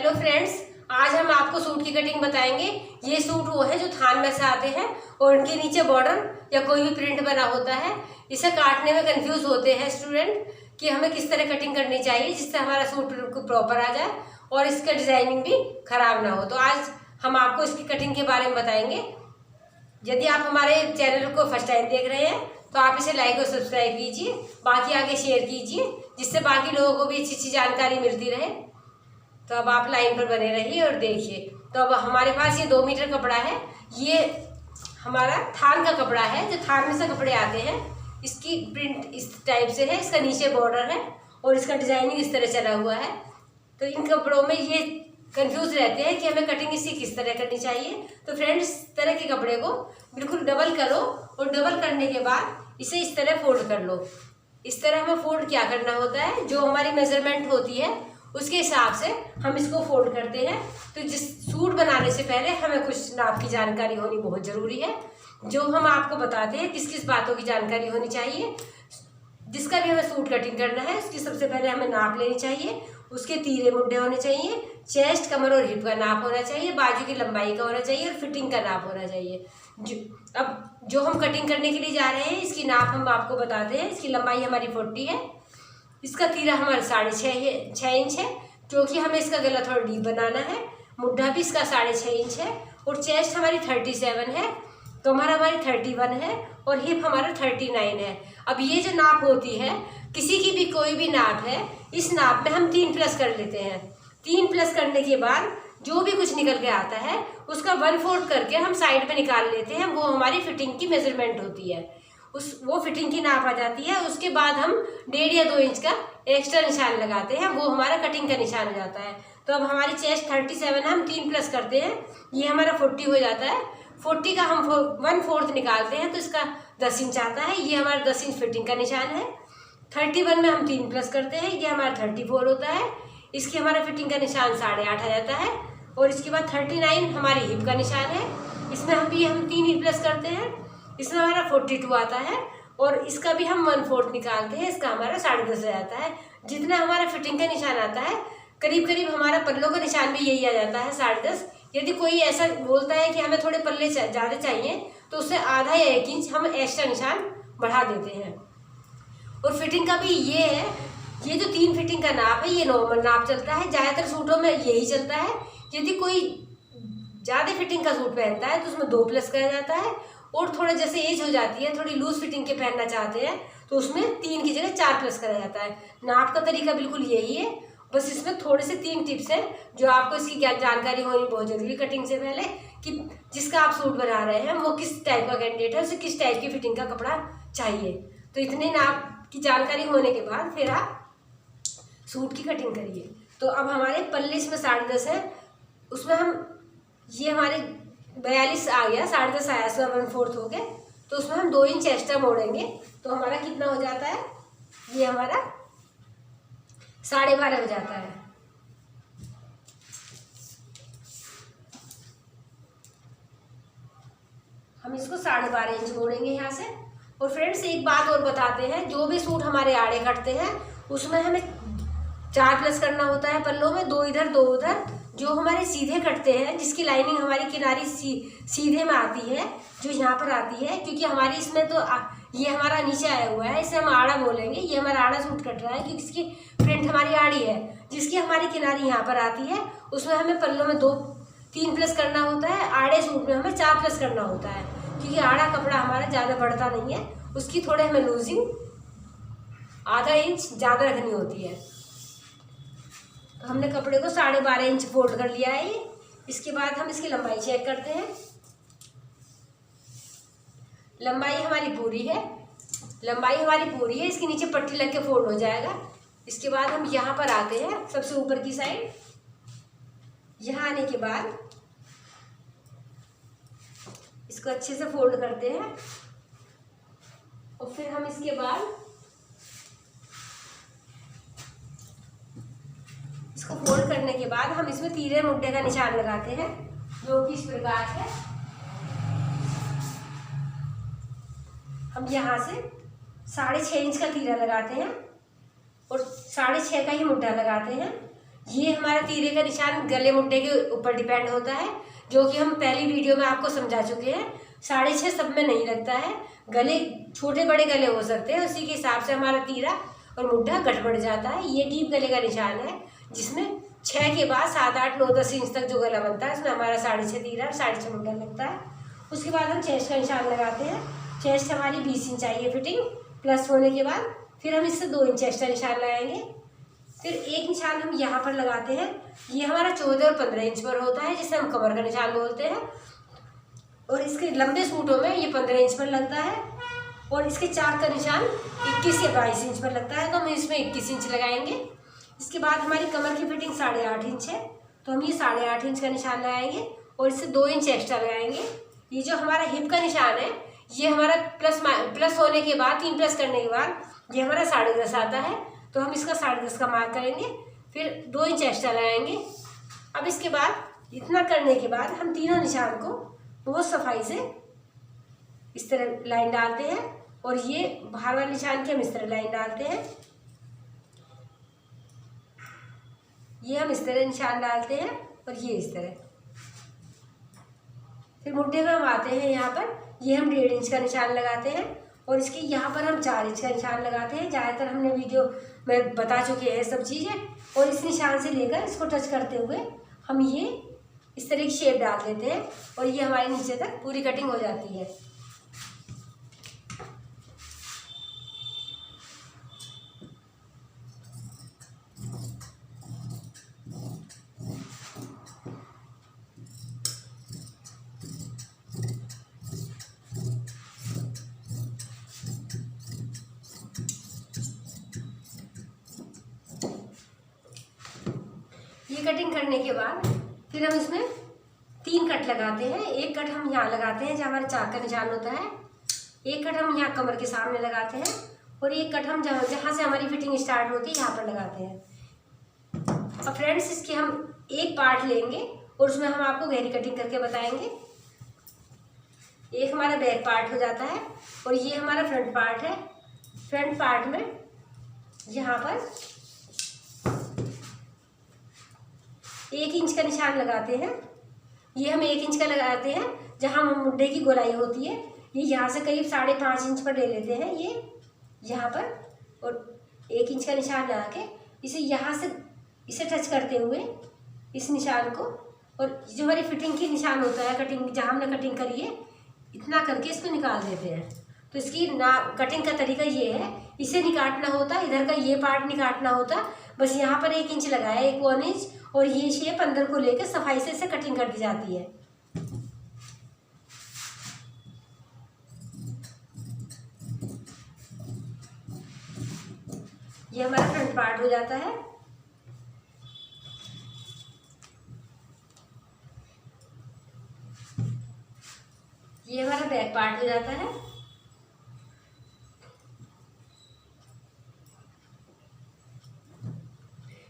Hello friends, आज हम आपको सूट की कटिंग बताएंगे। ये सूट वो है जो थान में से आते हैं और उनके नीचे बॉर्डर या कोई भी प्रिंट बना होता है। इसे काटने में कंफ्यूज होते हैं स्टूडेंट कि हमें किस तरह कटिंग करनी चाहिए जिससे हमारा सूट बिल्कुल प्रॉपर आ जाए और इसका डिजाइनिंग भी खराब ना हो। तो आज हम आपको इसकी कटिंग के बारे में बताएंगे। यदि आप हमारे चैनल को फर्स्ट टाइम देख रहे हैं तो आप इसे लाइक और सब्सक्राइब कीजिए, बाकी आगे शेयर कीजिए जिससे बाकी लोगों को भी अच्छी अच्छी जानकारी मिलती रहे। तो अब आप लाइन पर बने रहिए और देखिए। तो अब हमारे पास ये 2 मीटर कपड़ा है। ये हमारा थान का कपड़ा है, जो थान में से कपड़े आते हैं। इसकी प्रिंट इस टाइप से है, इसका नीचे बॉर्डर है और इसका डिजाइनिंग इस तरह चला हुआ है। तो इन कपड़ों में ये कंफ्यूज रहते हैं कि हमें कटिंग इसकी किस तरह करनी चाहिए। तो फ्रेंड्स, इस तरह के कपड़े को बिल्कुल डबल करो और डबल करने के बाद इसे इस तरह फोल्ड कर लो। इस तरह हमें फोल्ड क्या करना होता है, जो हमारी मेजरमेंट होती है उसके हिसाब से हम इसको फोल्ड करते हैं। तो जिस सूट बनाने से पहले हमें कुछ नाप की जानकारी होनी बहुत ज़रूरी है, जो हम आपको बताते हैं किस किस बातों की जानकारी होनी चाहिए। जिसका भी हमें सूट कटिंग करना है उसकी सबसे पहले हमें नाप लेनी चाहिए। उसके तीरे मुड्ढे होने चाहिए, चेस्ट, कमर और हिप का नाप होना चाहिए, बाजू की लंबाई का होना चाहिए और फिटिंग का नाप होना चाहिए। अब जो हम कटिंग करने के लिए जा रहे हैं इसकी नाप हम आपको बताते हैं। इसकी लंबाई हमारी 40 है, इसका तीरा हमारा 6.5 इंच है, क्योंकि हमें इसका गला थोड़ा डीप बनाना है। मुड्ढा भी इसका 6.5 इंच है और चेस्ट हमारी 37 है, कमर हमारी 31 है और हिप हमारा 39 है। अब ये जो नाप होती है, किसी की भी कोई भी नाप है, इस नाप में हम 3 प्लस कर लेते हैं। 3 प्लस करने के बाद जो भी कुछ निकल के आता है उसका 1/4 करके हम साइड पे निकाल लेते हैं। वो हमारी फिटिंग की मेजरमेंट होती है, वो फिटिंग की नाप आ जाती है। उसके बाद हम 1.5 या 2 इंच का एक्स्ट्रा निशान लगाते हैं, वो हमारा कटिंग का निशान हो जाता है। तो अब हमारी चेस्ट 37 है, हम 3 प्लस करते हैं, ये हमारा 40 हो जाता है। 40 का हम 1/4 निकालते हैं तो इसका 10 इंच आता है, ये हमारा 10 इंच फिटिंग का निशान है। 31 में हम 3 प्लस करते हैं, ये हमारा 34 होता है। इसकी हमारा फिटिंग का निशान 8.5 आ जाता है और इसके बाद 39 हमारी हिप का निशान है। इसमें हम 3 ही प्लस करते हैं, इसमें हमारा 42 आता है और इसका भी हम 1/4 निकालते हैं, इसका हमारा 10.5 आ जाता है। जितना हमारा फिटिंग का निशान आता है करीब करीब हमारा पल्लों का निशान भी यही आ जाता है, 10.5। यदि कोई ऐसा बोलता है कि हमें थोड़े पल्ले ज़्यादा चाहिए तो उससे आधा या 1 इंच हम एक्स्ट्रा निशान बढ़ा देते हैं। और फिटिंग का भी ये है, ये जो 3 फिटिंग का नाप है ये नॉर्मल नाप चलता है, ज़्यादातर सूटों में यही चलता है। यदि कोई ज़्यादा फिटिंग का सूट पहनता है तो उसमें 2 प्लस किया जाता है और थोड़ा जैसे एज हो जाती है, थोड़ी लूज फिटिंग के पहनना चाहते हैं तो उसमें 3 की जगह 4 प्लस करा जाता है। नाप का तरीका बिल्कुल यही है, बस इसमें थोड़े से 3 टिप्स हैं जो आपको इसकी क्या जानकारी होनी बहुत जरूरी कटिंग से पहले, कि जिसका आप सूट बना रहे हैं वो किस टाइप का कैंडिडेट है, उसे किस टाइप की फिटिंग का कपड़ा चाहिए। तो इतने नाप की जानकारी होने के बाद फिर आप सूट की कटिंग करिए। तो अब हमारे पल्ले इसमें 10.5 है, उसमें हम ये हमारे 42 आ गया, 10.5 आया, इसमें 1/4 हो गया, तो उसमें हम 2 इंच एक्स्ट्रा मोड़ेंगे तो हमारा कितना हो जाता है, ये हमारा 12.5 हो जाता है। हम इसको 12.5 इंच मोड़ेंगे यहाँ से। और फ्रेंड्स, एक बात और बताते हैं, जो भी सूट हमारे आड़े कटते हैं उसमें हमें 4 प्लस करना होता है पल्लों में, 2 इधर 2 उधर। जो हमारे सीधे कटते हैं, जिसकी लाइनिंग हमारी किनारी सीधे में आती है, जो यहाँ पर आती है, क्योंकि हमारी इसमें तो ये हमारा नीचे आया हुआ है, इसे हम आड़ा बोलेंगे। ये हमारा आड़ा सूट कट रहा है क्योंकि इसकी प्रिंट हमारी आड़ी है। जिसकी हमारी किनारी यहाँ पर आती है उसमें हमें पल्लों में 3 प्लस करना होता है, आड़े सूट में हमें 4 प्लस करना होता है, क्योंकि आड़ा कपड़ा हमारा ज़्यादा बढ़ता नहीं है, उसकी थोड़े हमें लूजिंग आधा इंच ज़्यादा रखनी होती है। हमने कपड़े को 12.5 इंच फोल्ड कर लिया है। इसके बाद हम इसकी लंबाई चेक करते हैं। लंबाई हमारी पूरी है, इसके नीचे पट्टी लग के फोल्ड हो जाएगा। इसके बाद हम यहाँ पर आते हैं, सबसे ऊपर की साइड। यहाँ आने के बाद इसको अच्छे से फोल्ड करते हैं और फिर हम इसके बाद इसको फोल्ड करने के बाद हम इसमें तीरे मुड्ढे का निशान लगाते हैं, जो कि इस प्रकार है। हम यहाँ से 6.5 इंच का तीरा लगाते हैं और 6.5 का ही मुड्ढा लगाते हैं। ये हमारा तीरे का निशान गले मुड्ढे के ऊपर डिपेंड होता है, जो कि हम पहली वीडियो में आपको समझा चुके हैं। 6.5 सब में नहीं लगता है, गले छोटे बड़े गले हो सकते हैं, उसी के हिसाब से हमारा तीरा और मुड्ढा गड़बड़ जाता है। ये डीप गले का निशान है, जिसमें 6 के बाद 7, 8, 9, 10 इंच तक जो गला बनता है उसमें हमारा 6.5 तीरा और 6.5 मुड्ढा लगता है। उसके बाद हम चेस्ट का निशान लगाते हैं। चेस्ट हमारी 20 इंच चाहिए फिटिंग प्लस होने के बाद, फिर हम इससे 2 इंच चेस्ट का निशान लगाएंगे। फिर एक निशान हम यहाँ पर लगाते हैं, ये हमारा 14 और 15 इंच पर होता है, जिसे हम कमर का निशान बोलते हैं। और इसके लंबे सूटों में ये 15 इंच पर लगता है, और इसके चाक का निशान 21 या 22 इंच पर लगता है, तो हम इसमें 21 इंच लगाएंगे। इसके बाद हमारी कमर की फिटिंग 8.5 इंच है, तो हम ये 8.5 इंच का निशान लगाएंगे और इससे 2 इंच एक्स्ट्रा लगाएंगे। ये जो हमारा हिप का निशान है, ये हमारा प्लस होने के बाद 3 प्लस करने के बाद ये हमारा 10.5 आता है, तो हम इसका 10.5 का मार्क करेंगे, फिर 2 इंच एक्स्ट्रा लगाएंगे। अब इसके बाद इतना करने के बाद हम तीनों निशान को बहुत सफाई से इस तरह लाइन डालते हैं, और ये बाहर वाले निशान की हम इस तरह लाइन डालते हैं। ये हम इस तरह निशान डालते हैं और ये इस तरह। फिर मुड्ढे में हम आते हैं, यहाँ पर ये हम 1.5 इंच का निशान लगाते हैं, और इसके यहाँ पर हम 4 इंच का निशान लगाते हैं। ज़्यादातर हमने वीडियो में बता चुके हैं सब चीज़ें, और इस निशान से लेकर इसको टच करते हुए हम ये इस तरह की शेप डाल देते हैं, और ये हमारे नीचे तक पूरी कटिंग हो जाती है। ये कटिंग करने के बाद फिर हम इसमें 3 कट लगाते हैं। एक कट हम यहाँ लगाते हैं जहाँ हमारे चाक का निशान होता है, एक कट हम यहाँ कमर के सामने लगाते हैं, और एक कट हम जहाँ से हमारी फिटिंग स्टार्ट होती है यहाँ पर लगाते हैं। और फ्रेंड्स, इसके हम एक पार्ट लेंगे और उसमें हम आपको गहरी कटिंग करके बताएंगे। एक हमारा बैक पार्ट हो जाता है, और ये हमारा फ्रंट पार्ट है। फ्रंट पार्ट में यहाँ पर 1 इंच का निशान लगाते हैं। ये हम 1 इंच का लगाते हैं जहाँ मुड्ढे की गोलाई होती है, ये यहाँ से करीब 5.5 इंच पर ले लेते हैं ये यहाँ पर, और 1 इंच का निशान लगा के इसे यहाँ से इसे टच करते हुए इस निशान को, और जो हमारी फिटिंग की निशान होता है कटिंग जहाँ हमने कटिंग करी है, इतना करके इसको निकाल देते हैं। तो इसकी कटिंग का तरीका ये है, इसे नहीं काटना होता, इधर का ये पार्ट नहीं काटना होता, बस यहाँ पर 1 इंच लगाया, 1 इंच, और ये शेप अंदर को लेकर सफाई से इसे कटिंग कर दी जाती है। ये हमारा फ्रंट पार्ट हो जाता है। ये हमारा बैक पार्ट हो जाता है।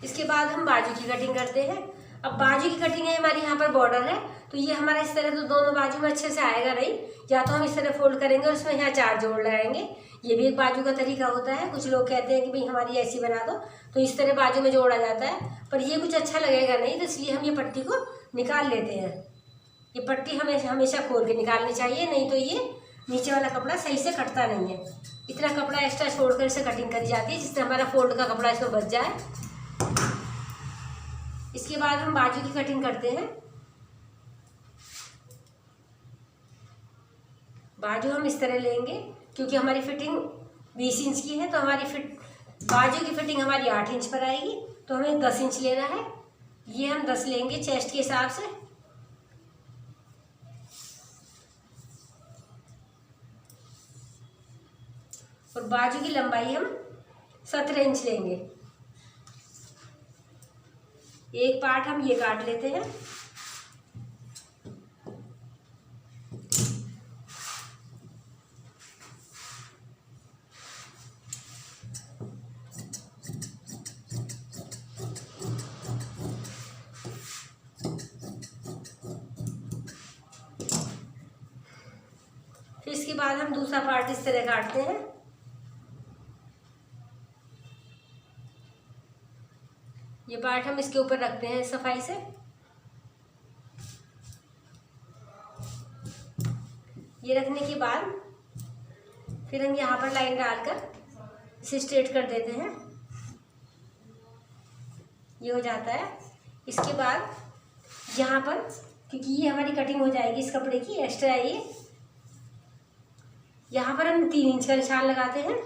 इसके बाद हम बाजू की कटिंग करते हैं। अब बाजू की कटिंग है हमारी, यहाँ पर बॉर्डर है, तो ये हमारा इस तरह तो दोनों बाजू में अच्छे से आएगा नहीं, या तो हम इस तरह फोल्ड करेंगे और उसमें यहाँ 4 जोड़ लगाएंगे। ये भी एक बाजू का तरीका होता है। कुछ लोग कहते हैं कि भाई हमारी ऐसी बना दो, तो इस तरह बाजू में जोड़ा जाता है, पर ये कुछ अच्छा लगेगा नहीं, तो इसलिए हम ये पट्टी को निकाल लेते हैं। ये पट्टी हमें हमेशा खोल के निकालनी चाहिए, नहीं तो ये नीचे वाला कपड़ा सही से कटता नहीं है। इतना कपड़ा एक्स्ट्रा छोड़कर इसे कटिंग करी जाती है, जिससे हमारा फोल्ड का कपड़ा इसमें बच जाए। इसके बाद हम बाजू की कटिंग करते हैं। बाजू हम इस तरह लेंगे, क्योंकि हमारी फिटिंग 20 इंच की है, तो हमारी बाजू की फिटिंग हमारी 8 इंच पर आएगी, तो हमें 10 इंच लेना है। ये हम 10 लेंगे चेस्ट के हिसाब से। और बाजू की लंबाई हम 17 इंच लेंगे। एक पार्ट हम ये काट लेते हैं। फिर इसके बाद हम दूसरा पार्ट इस तरह काटते हैं। ये पार्ट हम इसके ऊपर रखते हैं सफाई से। ये रखने के बाद फिर हम यहाँ पर लाइन डालकर इसे स्ट्रेट कर देते हैं। ये हो जाता है। इसके बाद यहाँ पर, क्योंकि ये हमारी कटिंग हो जाएगी इस कपड़े की एक्स्ट्रा, ये यहाँ पर हम 3 इंच का निशान लगाते हैं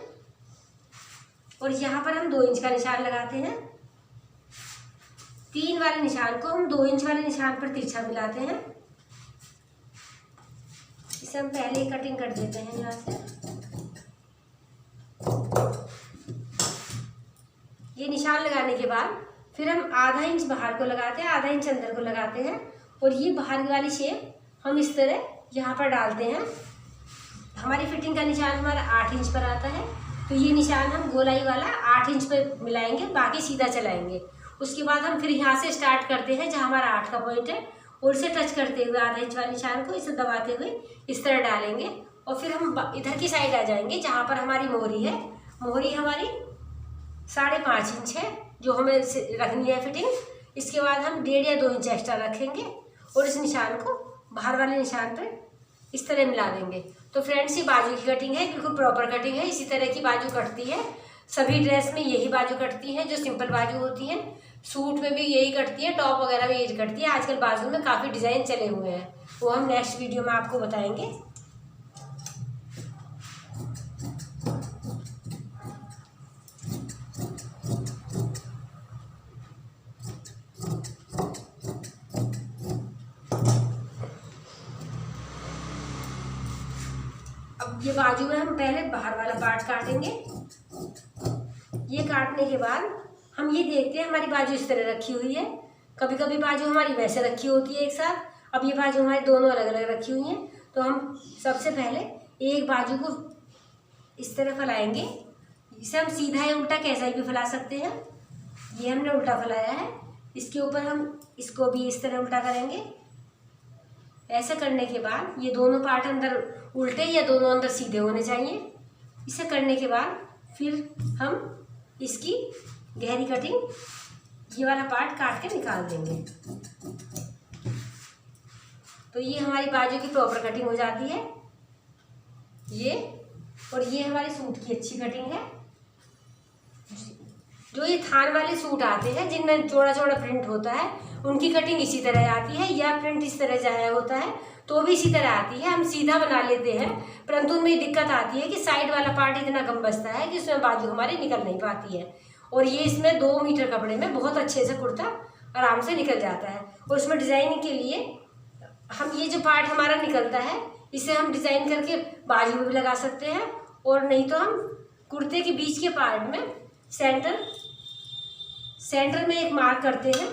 और यहाँ पर हम 2 इंच का निशान लगाते हैं। 3 वाले निशान को हम 2 इंच वाले निशान पर तिरछा मिलाते हैं। इसे हम पहले ही कटिंग कर देते हैं यहाँ से। ये निशान लगाने के बाद फिर हम आधा इंच बाहर को लगाते हैं, आधा इंच अंदर को लगाते हैं और ये बाहर वाली शेप हम इस तरह यहाँ पर डालते हैं। हमारी फिटिंग का निशान हमारा 8 इंच पर आता है, तो ये निशान हम गोलाई वाला 8 इंच पर मिलाएंगे, बाकी सीधा चलाएंगे। उसके बाद हम फिर यहाँ से स्टार्ट करते हैं जहाँ हमारा 8 का पॉइंट है और इसे टच करते हुए आधा इंच वाले निशान को इसे दबाते हुए इस तरह डालेंगे और फिर हम इधर की साइड आ जाएंगे जहाँ पर हमारी मोहरी है। मोहरी हमारी 5.5 इंच है जो हमें रखनी है फिटिंग। इसके बाद हम 1.5 या 2 इंच एक्स्ट्रा रखेंगे और इस निशान को बाहर वाले निशान पर इस तरह मिला देंगे। तो फ्रेंड्स, ये बाजू की कटिंग है, बिल्कुल प्रॉपर कटिंग है। इसी तरह की बाजू कटती है, सभी ड्रेस में यही बाजू कटती है जो सिंपल बाजू होती है। सूट में भी यही कटती है, टॉप वगैरह में यही कटती है। आजकल बाजू में काफ़ी डिज़ाइन चले हुए हैं, वो हम नेक्स्ट वीडियो में आपको बताएंगे। अब ये बाजू में हम पहले बाहर वाला पार्ट काटेंगे। ये काटने के बाद हम ये देखते हैं हमारी बाजू इस तरह रखी हुई है। कभी कभी बाजू हमारी वैसे रखी होती है एक साथ, अब ये बाजू हमारी दोनों अलग अलग रखी हुई हैं। तो हम सबसे पहले एक बाजू को इस तरह फैलाएंगे। इसे हम सीधा या उल्टा कैसा भी फैला सकते हैं। ये हमने उल्टा फैलाया है, इसके ऊपर हम इसको भी इस तरह उल्टा करेंगे। ऐसा करने के बाद ये दोनों पार्ट अंदर उल्टे या दोनों अंदर सीधे होने चाहिए। इसे करने के बाद फिर हम इसकी गहरी कटिंग, ये वाला पार्ट काट के निकाल देंगे। तो ये हमारी बाजू की प्रॉपर कटिंग हो जाती है। ये और ये हमारे सूट की अच्छी कटिंग है। जो ये थान वाले सूट आते हैं जिनमें चौड़ा चौड़ा प्रिंट होता है, उनकी कटिंग इसी तरह आती है, या प्रिंट इस तरह जाया होता है तो भी इसी तरह आती है। हम सीधा बना लेते हैं, परंतु उनमें दिक्कत आती है कि साइड वाला पार्ट इतना कम बचता है कि उसमें बाजू हमारी निकल नहीं पाती है। और ये इसमें 2 मीटर कपड़े में बहुत अच्छे से कुर्ता आराम से निकल जाता है। और उसमें डिज़ाइनिंग के लिए हम ये जो पार्ट हमारा निकलता है इसे हम डिज़ाइन करके बाजू में भी लगा सकते हैं, और नहीं तो हम कुर्ते के बीच के पार्ट में सेंटर में एक मार्क करते हैं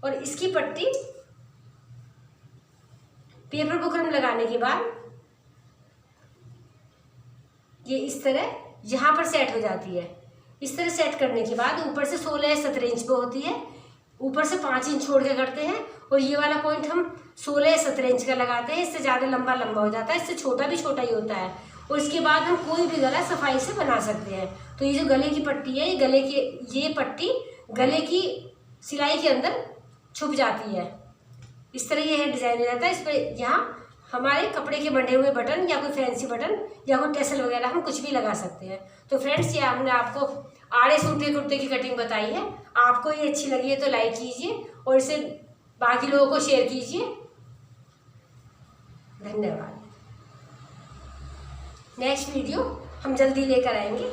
और इसकी पट्टी पेपर बुकरम लगाने के बाद ये इस तरह यहाँ पर सेट हो जाती है। इस तरह सेट करने के बाद ऊपर से 16 या 17 इंच पे होती है, ऊपर से 5 इंच छोड़ के करते हैं और ये वाला पॉइंट हम 16 या 17 इंच का लगाते हैं। इससे ज़्यादा लंबा हो जाता है, इससे छोटा भी छोटा ही होता है। और इसके बाद हम कोई भी गला सफाई से बना सकते हैं। तो ये जो गले की पट्टी है, ये पट्टी गले की सिलाई के अंदर छुप जाती है। इस तरह ये डिज़ाइन रहता है। इस पर यहाँ हमारे कपड़े के बंधे हुए बटन या कोई फैंसी बटन या कोई टेसल वगैरह हम कुछ भी लगा सकते हैं। तो फ्रेंड्स, ये हमने आपको आड़े सूट के कुर्ते की कटिंग बताई है। आपको ये अच्छी लगी है तो लाइक कीजिए और इसे बाकी लोगों को शेयर कीजिए। धन्यवाद। नेक्स्ट वीडियो हम जल्दी लेकर आएंगे।